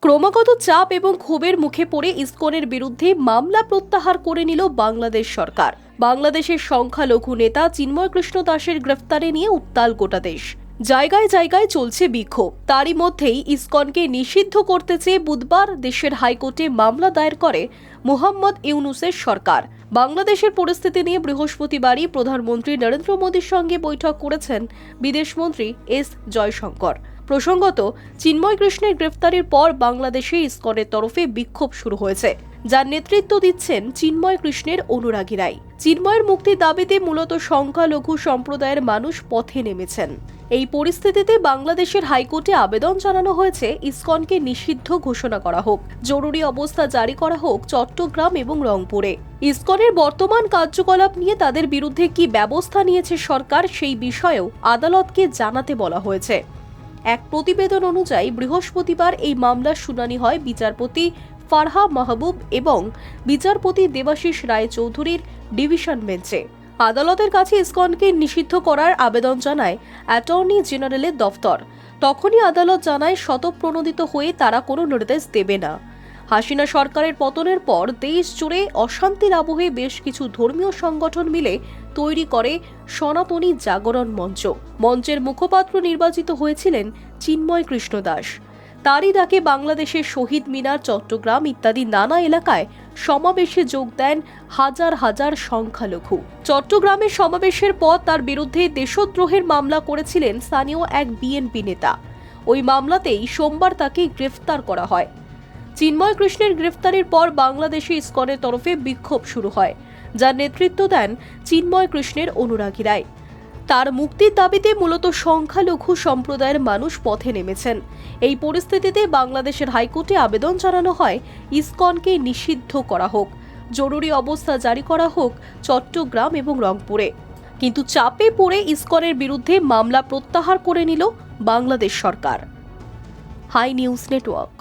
ক্রমাগত চাপ এবং ক্ষোভের মুখে পড়ে ইসকনের বিরুদ্ধে মামলা প্রত্যাহার করে নিল বাংলাদেশ সরকার। বাংলাদেশের সংখ্যালঘু নেতা চিন্ময় কৃষ্ণ দাসের গ্রেফতারে নিয়ে উত্তাল গোটা দেশ। জায়গায় জায়গায় চলছে বিক্ষোভ। তারই মধ্যেই ইসকনকে নিষিদ্ধ করতে চেয়ে বুধবার দেশের হাইকোর্টে মামলা দায়ের করে মোহাম্মদ ইউনূসের সরকার। বাংলাদেশের পরিস্থিতি নিয়ে বৃহস্পতিবারই প্রধানমন্ত্রী নরেন্দ্র মোদীর সঙ্গে বৈঠক করেছেন বিদেশমন্ত্রী এস জয়শঙ্কর। প্রসঙ্গত, চিন্ময় কৃষ্ণের গ্রেফতারের পর বাংলাদেশে ইসকনের তরফে বিক্ষোভ শুরু হয়েছে, যার নেতৃত্ব দিচ্ছেন চিন্ময় কৃষ্ণের অনুরাগীরাই। চিন্ময়ের মুক্তির দাবিতে মূলত সংখ্যালঘু সম্প্রদায়ের মানুষ পথে নেমেছেন। এই পরিস্থিতিতে বাংলাদেশের হাইকোর্টে আবেদন জানানো হয়েছে ইসকনকে নিষিদ্ধ ঘোষণা করা হোক, জরুরি অবস্থা জারি করা হোক চট্টগ্রাম এবং রংপুরে। ইসকনের বর্তমান কার্যকলাপ নিয়ে তাদের বিরুদ্ধে কি ব্যবস্থা নিয়েছে সরকার, সেই বিষয়েও আদালতকে জানাতে বলা হয়েছে। এক প্রতিবেদন অনুযায়ী বৃহস্পতিবার এই মামলার শুনানি হয় বিচারপতি ফারহা মাহবুব এবং বিচারপতি দেবাশিস রায় চৌধুরীর ডিভিশন বেঞ্চে। আদালতের কাছে ইসকনকে নিষিদ্ধ করার আবেদন জানায় অ্যাটর্নি জেনারেলের দফতর। তখনই আদালত জানায় স্বতঃপ্রণোদিত হয়ে তারা কোনো নির্দেশ দেবে না। হাসিনা সরকারের পতনের পর দেশ জুড়ে অশান্তির আবহে বেশ কিছু ধর্মীয় সংগঠন মিলে তৈরি করে সনাতনী জাগরণ মঞ্চ। মঞ্চের মুখপাত্র নির্বাচিত হয়েছিলেন চিন্ময় কৃষ্ণ দাস। তারই ডাকে বাংলাদেশের শহীদ মিনার, চট্টগ্রাম ইত্যাদি নানা এলাকায় সমাবেশে যোগ দেন হাজার হাজার সংখ্যালঘু। চট্টগ্রামের সমাবেশের পর তার বিরুদ্ধে দেশদ্রোহের মামলা করেছিলেন স্থানীয় এক বিএনপি নেতা। ওই মামলাতেই সোমবার তাকে গ্রেফতার করা হয়। চিন্ময় কৃষ্ণের গ্রেফতারের পর বাংলাদেশে ইসকনের তরফে বিক্ষোভ শুরু হয়, যার নেতৃত্ব দেন চিন্ময় কৃষ্ণের অনুরাগীরাই। তার মুক্তির দাবিতে মূলত সংখ্যালঘু সম্প্রদায়ের মানুষ পথে নেমেছেন। এই পরিস্থিতিতে বাংলাদেশের হাইকোর্টে আবেদন জানানো হয় ইসকনকে নিষিদ্ধ করা হোক, জরুরি অবস্থা জারি করা হোক চট্টগ্রাম এবং রংপুরে। কিন্তু চাপে পড়ে ইসকনের বিরুদ্ধে মামলা প্রত্যাহার করে নিল বাংলাদেশ সরকার। Hi news network.